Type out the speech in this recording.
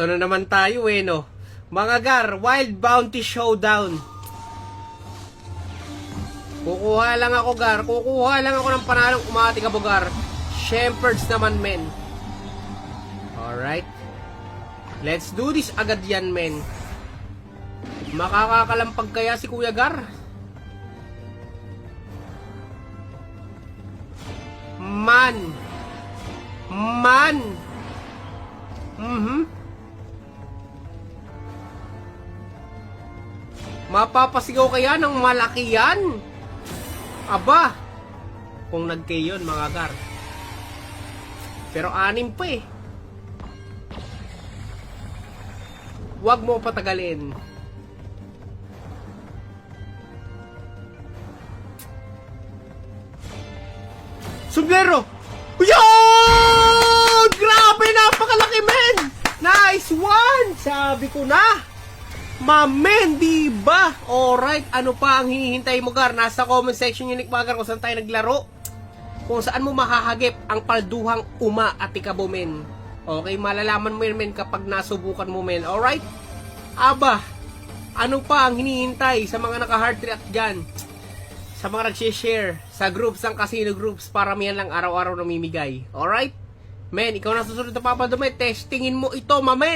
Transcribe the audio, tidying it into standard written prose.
Ito na naman tayo no. Mga gar, Wild Bounty Showdown. Kukuha lang ako ng panalong umati ka bugar. Shepherds naman men. Alright. Let's do this agad yan men. Makakakalampag kaya si Kuya Gar? Man. Mapapasigaw kaya ng malaki yan? Aba, kung nag-K yun mga Gar. Pero 6 pa eh. Huwag mo patagalin. Sombrero! Yun! Grabe, napakalaki men! Nice one! Sabi ko na! Mamen, diba? Alright, ano pa ang hinihintay mo Gar? Nasa comment section yun mga Gar kung saan tayo naglaro. Kung saan mo mahahagip ang palduhang uma at ikabo men. Okay, malalaman mo yun men kapag nasubukan mo men. Alright? Aba, ano pa ang hinihintay sa mga naka-heart react dyan? Sa mga nag-share sa groups ng casino groups, paramihan lang araw-araw namimigay. Alright? Men, ikaw na susunod na papadumay. Testingin mo ito, mamen!